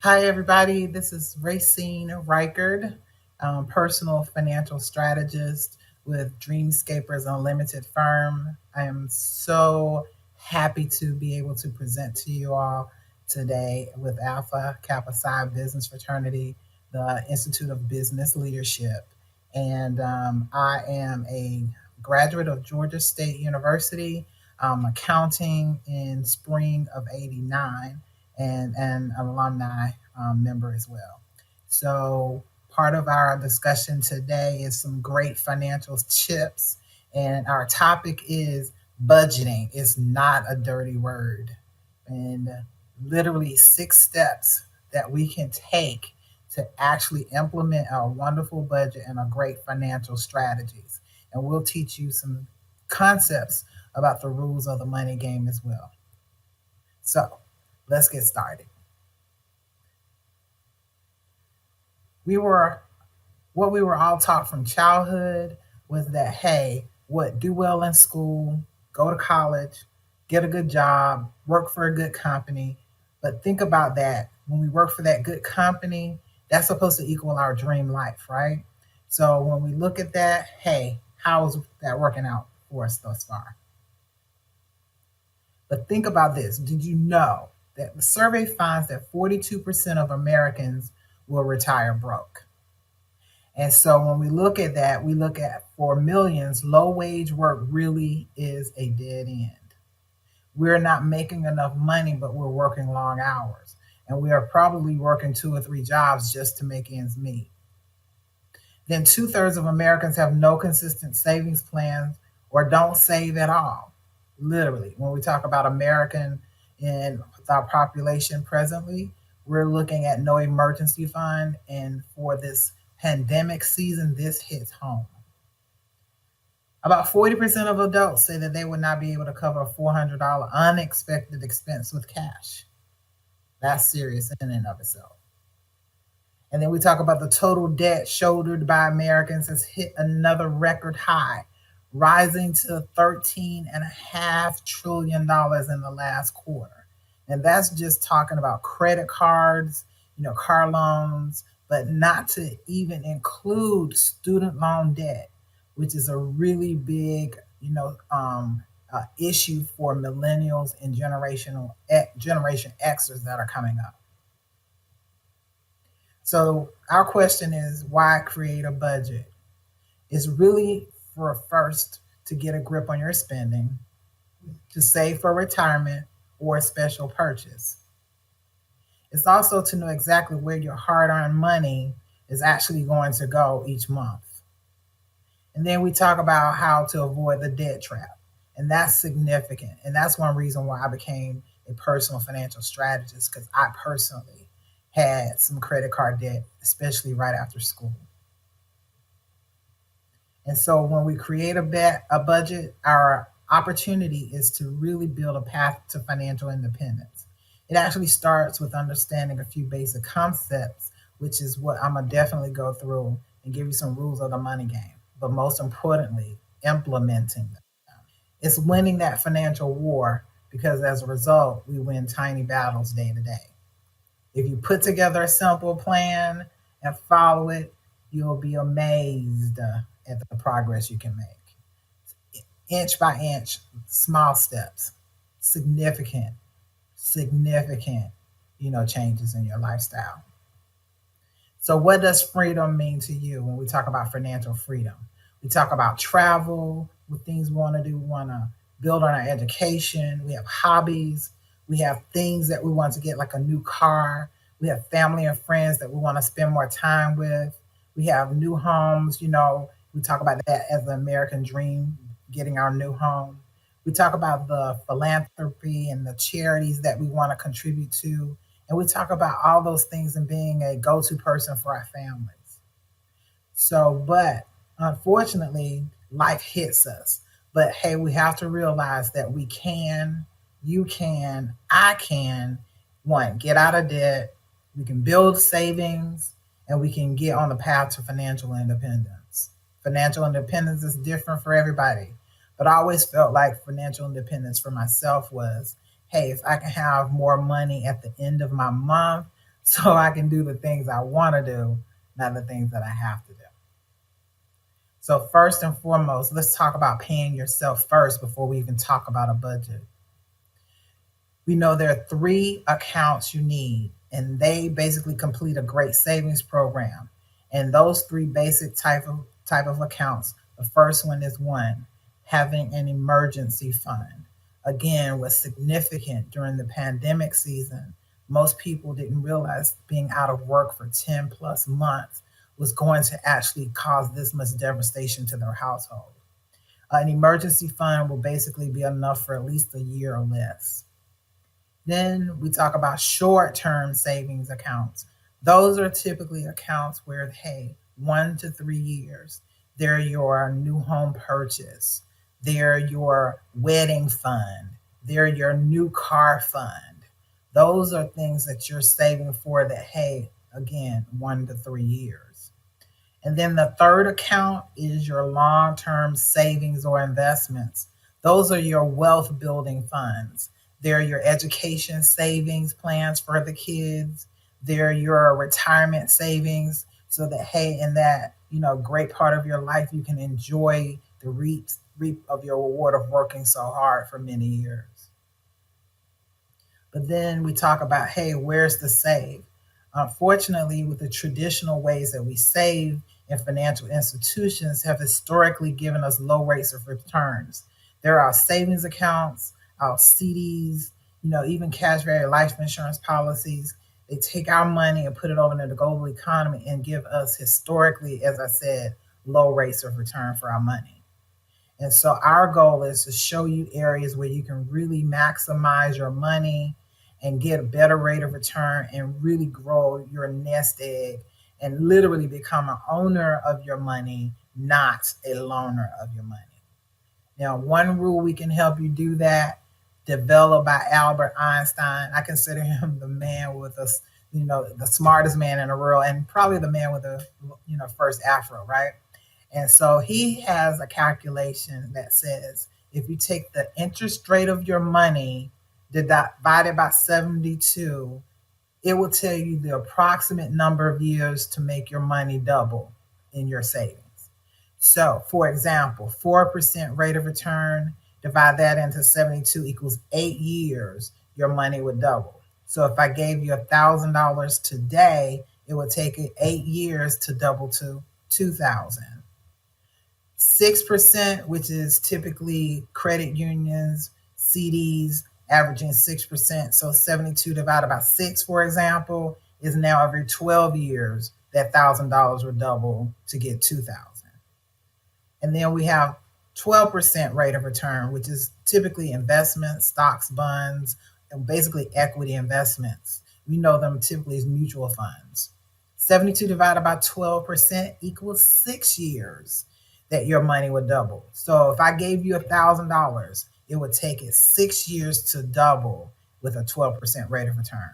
Hi, everybody. This is Racine Rikard, personal financial strategist with Dreamscapers Unlimited Firm. I am so happy to be able to present to you all today with Alpha Kappa Psi Business Fraternity, the Institute of Business Leadership. And I am a graduate of Georgia State University, accounting in spring of '89 and an alumni member as well. So, part of our discussion today is some great financial tips, and our topic is budgeting. It's not a dirty word, and literally 6 steps that we can take to actually implement a wonderful budget and a great financial strategies. And we'll teach you some concepts about the rules of the money game as well. So, let's get started. we were what we were all taught from childhood was that, hey, what, do well in school, go to college, get a good job, work for a good company. But think about that, when we work for that good company, that's supposed to equal our dream life, right? So when we look at that, hey, how is that working out for us thus far? But think about this. Did you know that the survey finds that 42% of Americans will retire broke? And so when we look at that, we look at, for millions, low wage work really is a dead end. We're not making enough money, but we're working long hours. And we are probably working 2 or 3 jobs just to make ends meet. Then 2/3 of Americans have no consistent savings plans or don't save at all. Literally, when we talk about American in our population presently, we're looking at no emergency fund. And for this pandemic season, this hits home. About 40% of adults say that they would not be able to cover a $400 unexpected expense with cash. That's serious in and of itself. And then we talk about the total debt shouldered by Americans has hit another record high, rising to $13.5 trillion in the last quarter. And that's just talking about credit cards, car loans, but not to even include student loan debt, which is a really big, issue for millennials and Generation Xers that are coming up. So our question is, why create a budget? It's really for first to get a grip on your spending, to save for retirement or a special purchase. It's also to know exactly where your hard-earned money is actually going to go each month. And then we talk about how to avoid the debt trap. And that's significant. And that's one reason why I became a personal financial strategist, because I personally had some credit card debt, especially right after school. And so when we create a budget, our opportunity is to really build a path to financial independence. It actually starts with understanding a few basic concepts, which is what I'm going to definitely go through and give you some rules of the money game. But most importantly, implementing them. It's winning that financial war, because as a result, we win tiny battles day to day. If you put together a simple plan and follow it, you'll be amazed at the progress you can make. Inch by inch, small steps, significant, significant, changes in your lifestyle. So, what does freedom mean to you when we talk about financial freedom? We talk about travel, with things we want to do. We want to build on our education. We have hobbies. We have things that we want to get, like a new car. We have family and friends that we want to spend more time with. We have new homes. We talk about that as the American dream, getting our new home. We talk about the philanthropy and the charities that we want to contribute to. And we talk about all those things and being a go to person for our families. So, but unfortunately, life hits us. But hey, we have to realize that we can, you can, I can, one, get out of debt, we can build savings, and we can get on the path to financial independence. Financial independence is different for everybody. But I always felt like financial independence for myself was, hey, if I can have more money at the end of my month, so I can do the things I want to do, not the things that I have to do. So, first and foremost, let's talk about paying yourself first before we even talk about a budget. We know there are three accounts you need, and they basically complete a great savings program. And those three basic type of accounts. The first one is one, having an emergency fund. Again, was significant during the pandemic season. Most people didn't realize being out of work for 10 plus months was going to actually cause this much devastation to their household. An emergency fund will basically be enough for at least a year or less. Then we talk about short term savings accounts. Those are typically accounts where, hey, 1 to 3 years, they're your new home purchase, they're your wedding fund, they're your new car fund. Those are things that you're saving for that, hey, again, 1 to 3 years. And then the third account is your long term savings or investments. Those are your wealth building funds. They're your education savings plans for the kids. They're your retirement savings so that, hey, in that, great part of your life, you can enjoy the reap of your reward of working so hard for many years. But then we talk about, hey, where's the save? Unfortunately, with the traditional ways that we save in financial institutions have historically given us low rates of returns. There are savings accounts, our CDs, even cash value life insurance policies. They take our money and put it over into the global economy and give us historically, as I said, low rates of return for our money. And so our goal is to show you areas where you can really maximize your money and get a better rate of return and really grow your nest egg and literally become an owner of your money, not a loaner of your money. Now, one rule we can help you do that, developed by Albert Einstein. I consider him the man with the smartest man in the world and probably the man with the, first afro, right? And so he has a calculation that says if you take the interest rate of your money divided by 72, it will tell you the approximate number of years to make your money double in your savings. So, for example, 4% rate of return, divide that into 72 equals 8 years, your money would double. So, if I gave you $1,000 today, it would take it 8 years to double to 2,000. 6%, which is typically credit unions, CDs, averaging 6%. So 72 divided by 6, for example, is now every 12 years that $1,000 would double to get 2,000. And then we have 12% rate of return, which is typically investments, stocks, bonds, and basically equity investments. We know them typically as mutual funds. 72 divided by 12% equals 6 years that your money would double. So if I gave you $1,000, it would take it 6 years to double with a 12% rate of return.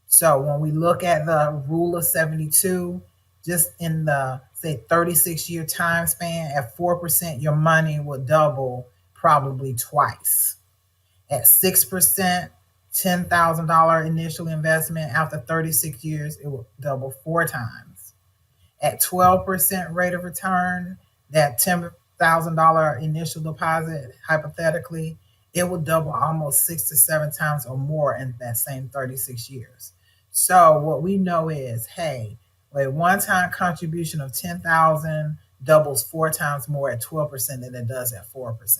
So when we look at the rule of 72, just in the, say, 36-year time span, at 4%, your money will double probably twice. At 6%, $10,000 initial investment, after 36 years, it will double 4 times. At 12% rate of return, that $10,000 initial deposit, hypothetically, it will double almost 6 to 7 times or more in that same 36 years. So what we know is, hey, a one-time contribution of 10,000 doubles 4 times more at 12% than it does at 4%.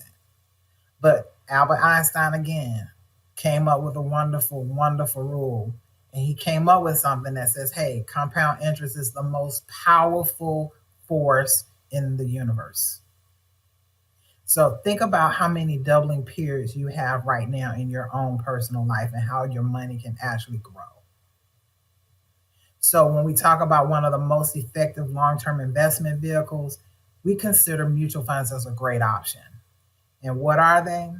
But Albert Einstein again came up with a wonderful, wonderful rule. And he came up with something that says, hey, compound interest is the most powerful force in the universe. So think about how many doubling periods you have right now in your own personal life and how your money can actually grow. So when we talk about one of the most effective long-term investment vehicles, we consider mutual funds as a great option. And what are they?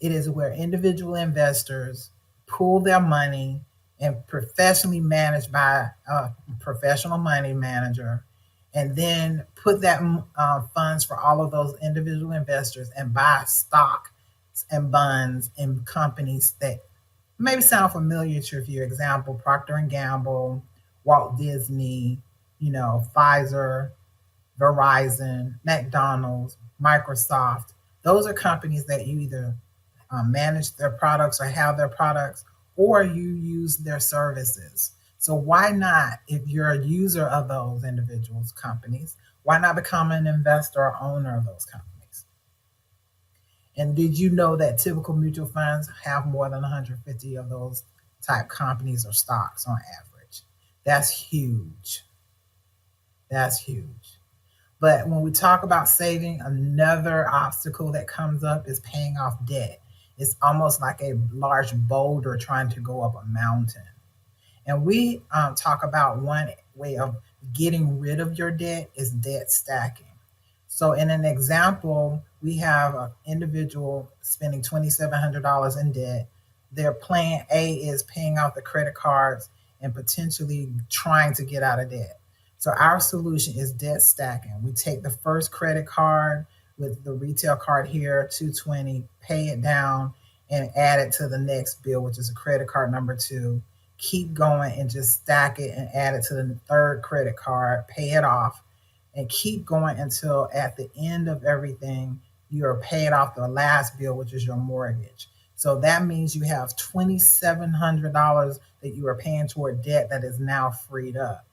It is where individual investors pool their money and professionally managed by a professional money manager, and then put that funds for all of those individual investors and buy stock and bonds in companies that Maybe sound familiar to you. Example: Procter and Gamble, Walt Disney, Pfizer, Verizon, McDonald's, Microsoft. Those are companies that you either manage their products or have their products, or you use their services. So why not, if you're a user of those individuals' companies, why not become an investor or owner of those companies? And did you know that typical mutual funds have more than 150 of those type companies or stocks on average? That's huge. That's huge. But when we talk about saving, another obstacle that comes up is paying off debt. It's almost like a large boulder trying to go up a mountain. And we talk about one way of getting rid of your debt is debt stacking. So, in an example, we have an individual spending $2,700 in debt. Their plan A is paying off the credit cards and potentially trying to get out of debt. So, our solution is debt stacking. We take the first credit card with the retail card here, 220, pay it down, and add it to the next bill, which is a credit card number two. Keep going and just stack it and add it to the third credit card, pay it off, and keep going until at the end of everything, you're paid off the last bill, which is your mortgage. So that means you have $2,700 that you are paying toward debt that is now freed up.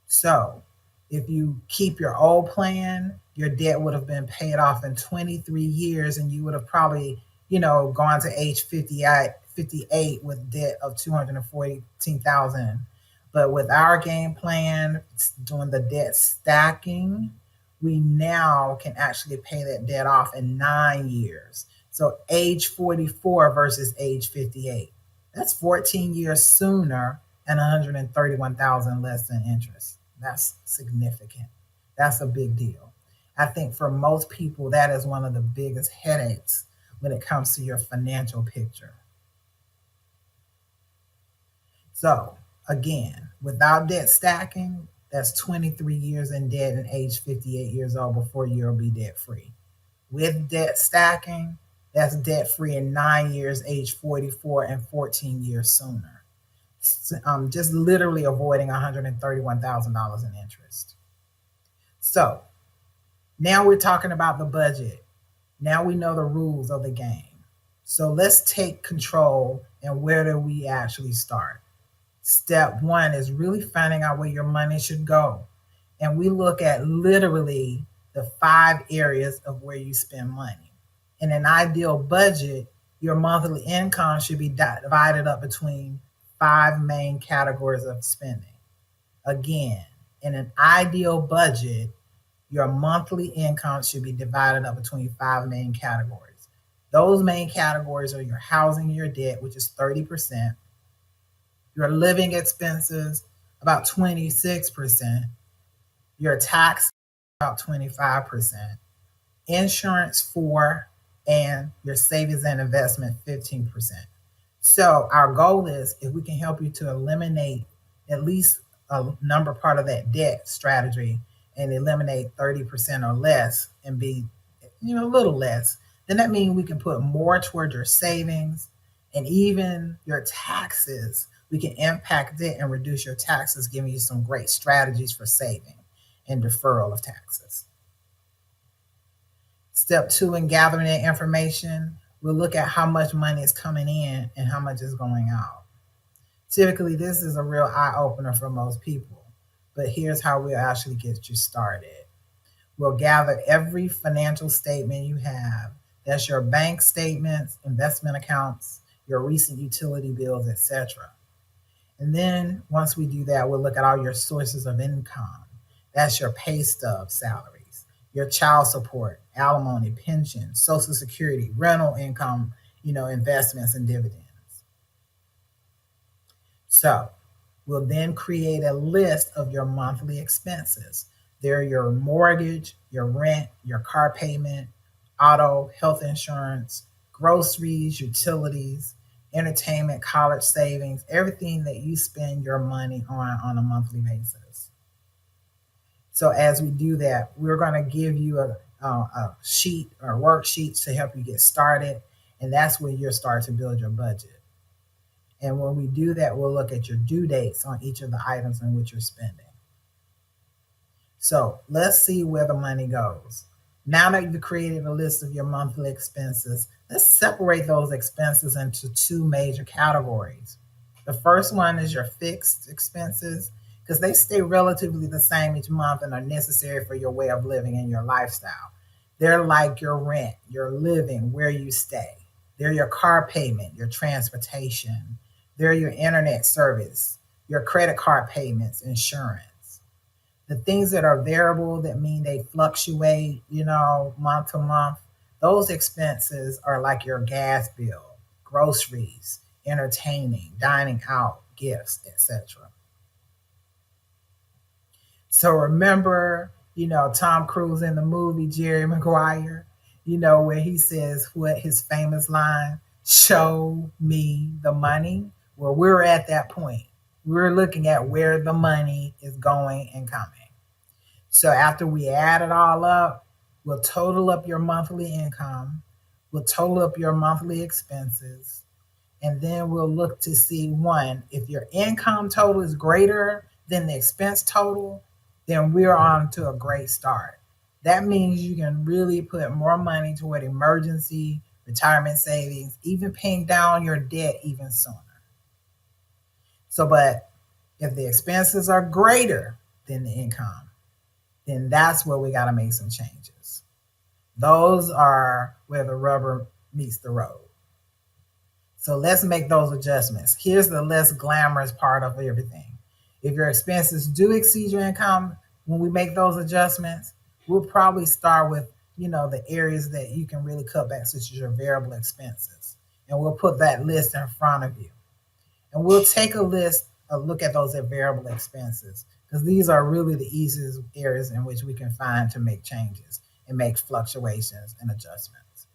So if you keep your old plan, your debt would have been paid off in 23 years, and you would have probably, gone to age 58 with debt of 214,000. But with our game plan, doing the debt stacking, we now can actually pay that debt off in 9 years. So age 44 versus age 58. That's 14 years sooner and 131,000 less than interest. That's significant. That's a big deal. I think for most people, that is one of the biggest headaches when it comes to your financial picture. So, again, without debt stacking, that's 23 years in debt and age 58 years old before you'll be debt free. With debt stacking, that's debt free in 9 years, age 44, and 14 years sooner. Just literally avoiding $131,000 in interest. So now we're talking about the budget. Now we know the rules of the game. So let's take control, and where do we actually start? Step one is really finding out where your money should go. And we look at literally the 5 areas of where you spend money. In an ideal budget, your monthly income should be divided up between 5 main categories of spending. Again, in an ideal budget, your monthly income should be divided up between 5 main categories. Those main categories are your housing, your debt, which is 30%, your living expenses, about 26%, your tax, about 25%, insurance, 4, and your savings and investment, 15%. So our goal is, if we can help you to eliminate at least a number part of that debt strategy and eliminate 30% or less and be, a little less, then that means we can put more toward your savings and even your taxes. We can impact it and reduce your taxes, giving you some great strategies for saving and deferral of taxes. Step two, in gathering that information, we'll look at how much money is coming in and how much is going out. Typically, this is a real eye opener for most people, but here's how we'll actually get you started. We'll gather every financial statement you have. That's your bank statements, investment accounts, your recent utility bills, etc. And then once we do that, we'll look at all your sources of income. That's your pay stub salaries, your child support, alimony, pension, social security, rental income, investments and dividends. So we'll then create a list of your monthly expenses. They're your mortgage, your rent, your car payment, auto, health insurance, groceries, utilities, entertainment, college savings, everything that you spend your money on a monthly basis. So as we do that, we're going to give you a sheet or worksheets to help you get started. And that's where you'll start to build your budget. And when we do that, we'll look at your due dates on each of the items in which you're spending. So let's see where the money goes. Now that you've created a list of your monthly expenses, let's separate those expenses into two major categories. The first one is your fixed expenses, because they stay relatively the same each month and are necessary for your way of living and your lifestyle. They're like your rent, your living, where you stay. They're your car payment, your transportation. They're your internet service, your credit card payments, insurance. The things that are variable, that mean they fluctuate, month to month, those expenses are like your gas bill, groceries, entertaining, dining out, gifts, etc. So remember, Tom Cruise in the movie Jerry Maguire, where he says what his famous line, show me the money. Well, we're at that point. We're looking at where the money is going and coming. So after we add it all up, we'll total up your monthly income, we'll total up your monthly expenses, and then we'll look to see, one, if your income total is greater than the expense total, then we're on to a great start. That means you can really put more money toward emergency, retirement savings, even paying down your debt even sooner. So, but if the expenses are greater than the income, then that's where we got to make some changes. Those are where the rubber meets the road. So let's make those adjustments. Here's the less glamorous part of everything. If your expenses do exceed your income, when we make those adjustments, we'll probably start with, the areas that you can really cut back, such as your variable expenses. And we'll put that list in front of you. And we'll take a look at those variable expenses, because these are really the easiest areas in which we can find to make changes and make fluctuations and adjustments.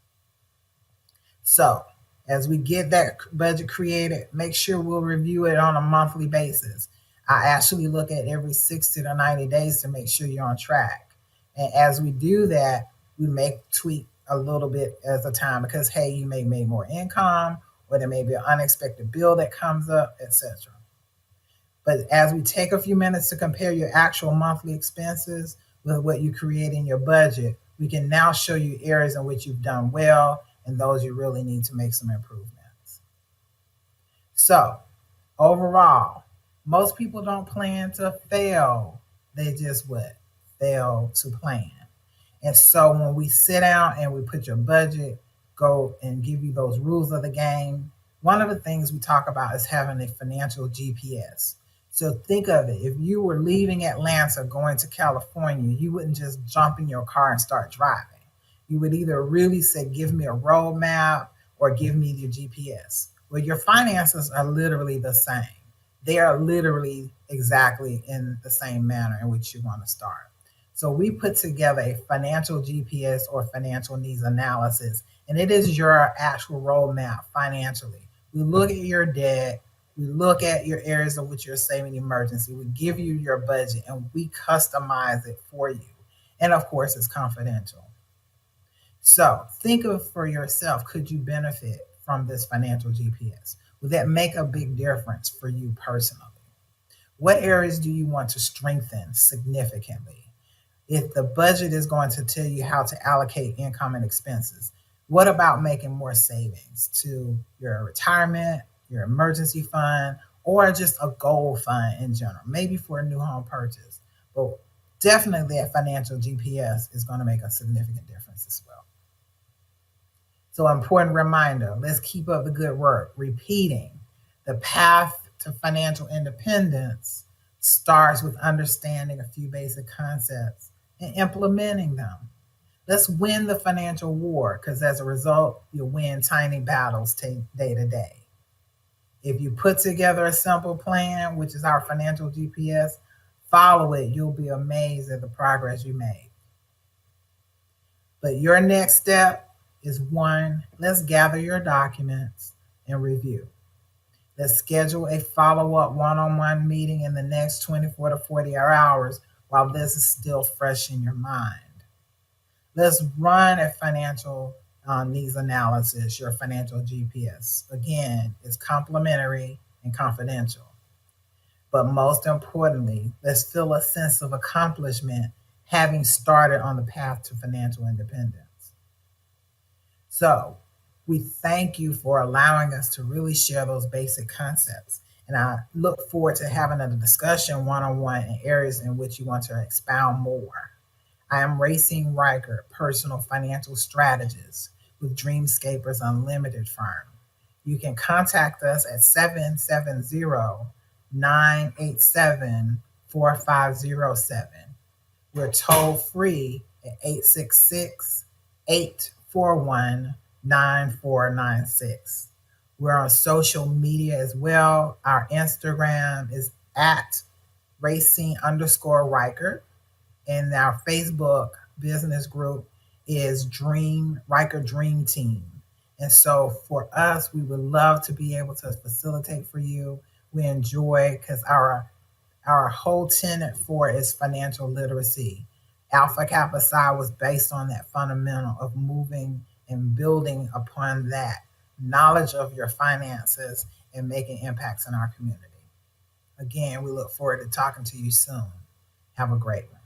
So as we get that budget created, make sure we'll review it on a monthly basis. I actually look at every 60 to 90 days to make sure you're on track. And as we do that, we may tweak a little bit at a time, because, hey, you may make more income, or there may be an unexpected bill that comes up, etc. But as we take a few minutes to compare your actual monthly expenses with what you create in your budget, we can now show you areas in which you've done well and those you really need to make some improvements. So, overall, most people don't plan to fail. They just what? Fail to plan. And so when we sit down and we put your budget, go and give you those rules of the game, one of the things we talk about is having a financial GPS. So think of it. If you were leaving Atlanta going to California, you wouldn't just jump in your car and start driving. You would either really say, give me a roadmap or give me your GPS. Well, your finances are literally the same. They are literally exactly in the same manner in which you want to start. So we put together a financial GPS or financial needs analysis, and it is your actual roadmap financially. We look at your debt, we look at your areas of which you're saving emergency, we give you your budget, and we customize it for you. And of course, it's confidential. So think of for yourself, could you benefit from this financial GPS? Will that make a big difference for you personally? What areas do you want to strengthen significantly? If the budget is going to tell you how to allocate income and expenses, what about making more savings to your retirement, your emergency fund, or just a goal fund in general, maybe for a new home purchase? But definitely a financial GPS is going to make a significant difference as well. So, important reminder, let's keep up the good work. Repeating, the path to financial independence starts with understanding a few basic concepts and implementing them. Let's win the financial war, because as a result, you'll win tiny battles day to day. If you put together a simple plan, which is our financial GPS, follow it, you'll be amazed at the progress you made. But your next step is, one, let's gather your documents and review. Let's schedule a follow up one on one meeting in the next 24 to 48 hours while this is still fresh in your mind. Let's run a financial needs analysis, your financial GPS. Again, it's complimentary and confidential. But most importantly, let's feel a sense of accomplishment having started on the path to financial independence. So, we thank you for allowing us to really share those basic concepts. And I look forward to having a discussion one on one in areas in which you want to expound more. I am Racine Rikard, personal financial strategist with Dreamscapers Unlimited Firm. You can contact us at 770-987-4507. We're toll free at 866-841-9496. We're on social media as well. Our Instagram is at Racine underscore Riker, and our Facebook business group is Riker Dream Team. And so for us, we would love to be able to facilitate for you. We enjoy because our whole tenet for it is financial literacy. Alpha Kappa Psi was based on that fundamental of moving and building upon that knowledge of your finances and making impacts in our community. Again, we look forward to talking to you soon. Have a great one.